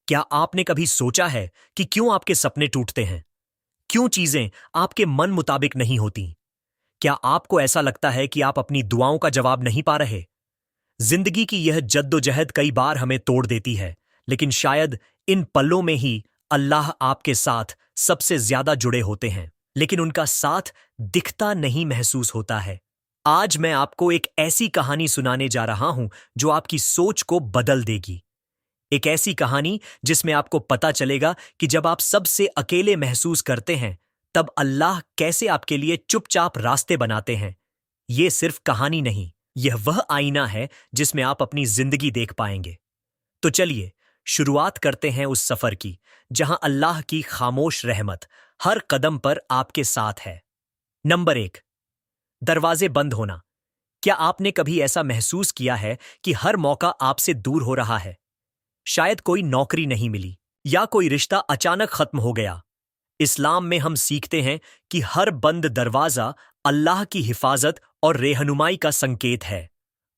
क्या आपने कभी सोचा है कि क्यों आपके सपने टूटते हैं? क्यों चीजें आपके मन मुताबिक नहीं होती? क्या आपको ऐसा लगता है कि आप अपनी दुआओं का जवाब नहीं पा रहे? जिंदगी की यह जद्दोजहद कई बार हमें तोड़ देती है, लेकिन शायद इन पलों में ही अल्लाह आपके साथ सबसे ज्यादा जुड़े होते हैं, लेकिन उनका साथ दिखता नहीं महसूस होता है। आज मैं आपको एक ऐसी कहानी सुनाने जा रहा हूं जो आपकी सोच को बदल देगी। एक ऐसी कहानी जिसमें आपको पता चलेगा कि जब आप सबसे अकेले महसूस करते हैं, तब अल्लाह कैसे आपके लिए चुपचाप रास्ते बनाते हैं। ये सिर्फ कहानी नहीं, यह वह आईना है जिसमें आप अपनी जिंदगी देख पाएंगे। तो चलिए शुरुआत करते हैं उस सफर की, जहां अल्लाह की खामोश रहमत हर कदम पर आपके साथ है। नंबर 1, दरवाजे बंद होना। क्या आपने कभी ऐसा महसूस किया है कि हर मौका आपसे दूर हो रहा है? शायद कोई नौकरी नहीं मिली या कोई रिश्ता अचानक खत्म हो गया। इस्लाम में हम सीखते हैं कि हर बंद दरवाजा अल्लाह की हिफाजत और रहनुमाई का संकेत है।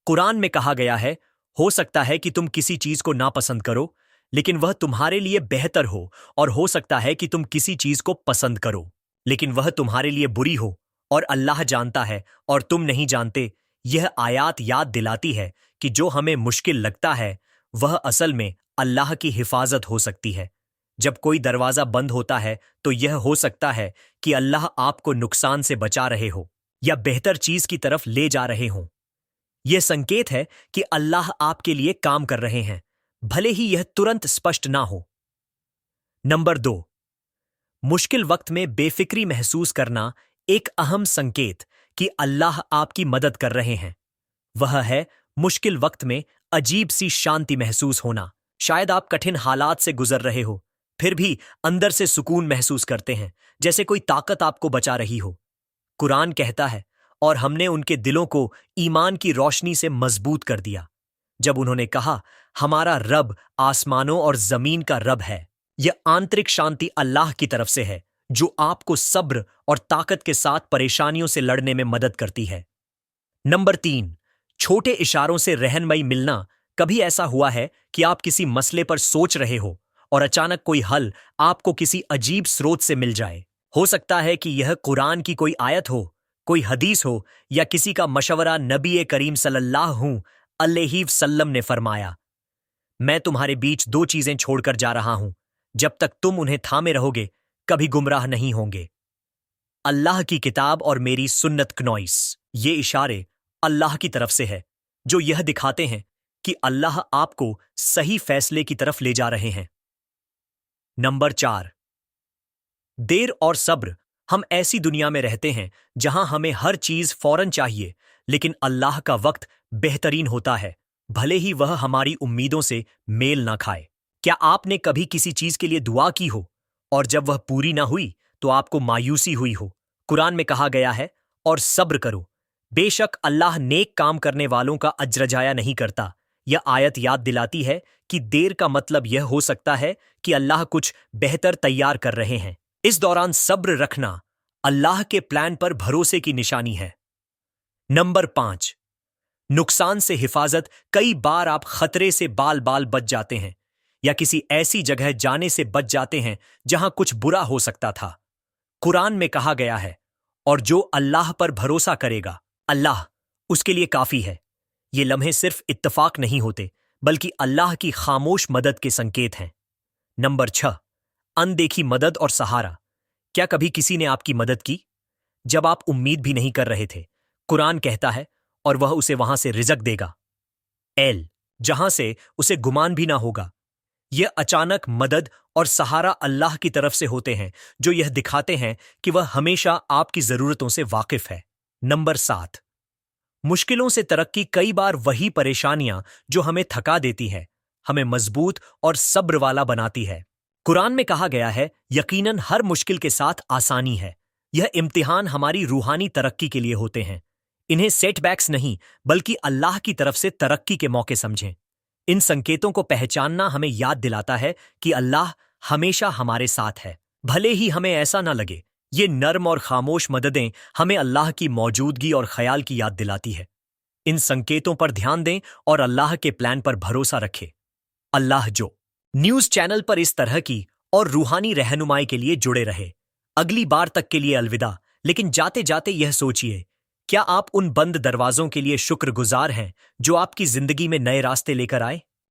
कुरान में कहा गया है, हो सकता है कि तुम किसी चीज को नापसंद करो, लेकिन वह तुम्हारे लिए बेहतर हो, और हो सकता है कि तुम किसी चीज को पसंद करो, लेकिन वह तुम्हारे लिए बुरी हो, और अल्लाह जानता है और तुम नहीं जानते। यह आयत याद दिलाती है कि जो हमें मुश्किल लगता है, वह असल में अल्लाह की हिफाजत हो सकती है। जब कोई दरवाजा बंद होता है, तो यह हो सकता है कि अल्लाह आपको नुकसान से बचा रहे हो या बेहतर चीज की तरफ ले जा रहे हों। यह संकेत है कि अल्लाह आपके लिए काम कर रहे हैं, भले ही यह तुरंत स्पष्ट ना हो। नंबर 2, मुश्किल वक्त में बेफिक्री महसूस करना एक अहम संकेत कि अल्लाह आपकी मदद कर रहे हैं। वह है मुश्किल वक्त में अजीब सी शांति महसूस होना। शायद आप कठिन हालात से गुजर रहे हो, फिर भी अंदर से सुकून महसूस करते हैं, जैसे कोई ताकत आपको बचा रही हो। कुरान कहता है, और हमने उनके दिलों को ईमान की रोशनी से मजबूत कर दिया, जब उन्होंने कहा, हमारा रब आसमानों और जमीन का रब है। यह आंतरिक शांति अल्लाह की तरफ से है, जो आपको सब्र और ताकत के साथ परेशानियों से लड़ने में मदद करती है। नंबर 3, छोटे इशारों से रहनुमाई मिलना। कभी ऐसा हुआ है कि आप किसी मसले पर सोच रहे हो और अचानक कोई हल आपको किसी अजीब स्रोत से मिल जाए? हो सकता है कि यह कुरान की कोई आयत हो, कोई हदीस हो, या किसी का मशवरा। नबी करीम सल्लल्लाहु अलैहि वसल्लम ने फरमाया, मैं तुम्हारे बीच 2 चीजें छोड़कर जा रहा हूं, जब तक तुम उन्हें थामे रहोगे कभी गुमराह नहीं होंगे। अल्लाह की किताब और मेरी सुन्नत कनॉइस। ये इशारे अल्लाह की तरफ से है, जो यह दिखाते हैं कि अल्लाह आपको सही फैसले की तरफ ले जा रहे हैं। नंबर 4, देर और सब्र। हम ऐसी दुनिया में रहते हैं जहां हमें हर चीज फौरन चाहिए, लेकिन अल्लाह का वक्त बेहतरीन होता है, भले ही वह हमारी उम्मीदों से मेल ना खाए। क्या आपने कभी किसी चीज के लिए दुआ की हो और जब वह पूरी ना हुई तो आपको मायूसी हुई हो? कुरान में कहा गया है, और सब्र करो, बेशक अल्लाह नेक काम करने वालों का अज्र जाया नहीं करता। यह आयत याद दिलाती है कि देर का मतलब यह हो सकता है कि अल्लाह कुछ बेहतर तैयार कर रहे हैं। इस दौरान सब्र रखना अल्लाह के प्लान पर भरोसे की निशानी है। नंबर 5, नुकसान से हिफाजत। कई बार आप खतरे से बाल बाल बच जाते हैं या किसी ऐसी जगह जाने से बच जाते हैं जहां कुछ बुरा हो सकता था। कुरान में कहा गया है, और जो अल्लाह पर भरोसा करेगा, अल्लाह उसके लिए काफी है। ये लम्हे सिर्फ इत्तफाक नहीं होते, बल्कि अल्लाह की खामोश मदद के संकेत हैं। नंबर 6, अनदेखी मदद और सहारा। क्या कभी किसी ने आपकी मदद की जब आप उम्मीद भी नहीं कर रहे थे? कुरान कहता है, और वह उसे वहां से रिज़्क देगा, एल जहां से उसे गुमान भी ना होगा। यह अचानक मदद और सहारा अल्लाह की तरफ से होते हैं, जो यह दिखाते हैं कि वह हमेशा आपकी जरूरतों से वाकिफ है। नंबर 7, मुश्किलों से तरक्की। कई बार वही परेशानियां जो हमें थका देती है, हमें मजबूत और सब्र वाला बनाती है। कुरान में कहा गया है, यकीनन हर मुश्किल के साथ आसानी है। यह इम्तिहान हमारी रूहानी तरक्की के लिए होते हैं। इन्हें सेटबैक्स नहीं, बल्कि अल्लाह की तरफ से तरक्की के मौके समझें। इन संकेतों को पहचानना हमें याद दिलाता है कि अल्लाह हमेशा हमारे साथ है, भले ही हमें ऐसा ना लगे। ये नर्म और खामोश मददें हमें अल्लाह की मौजूदगी और ख्याल की याद दिलाती है। इन संकेतों पर ध्यान दें और अल्लाह के प्लान पर भरोसा रखें। अल्लाह जो न्यूज चैनल पर इस तरह की और रूहानी रहनुमाई के लिए जुड़े रहे। अगली बार तक के लिए अलविदा। लेकिन जाते जाते यह सोचिए, क्या आप उन बंद दरवाजों के लिए शुक्रगुजार हैं जो आपकी जिंदगी में नए रास्ते लेकर आए?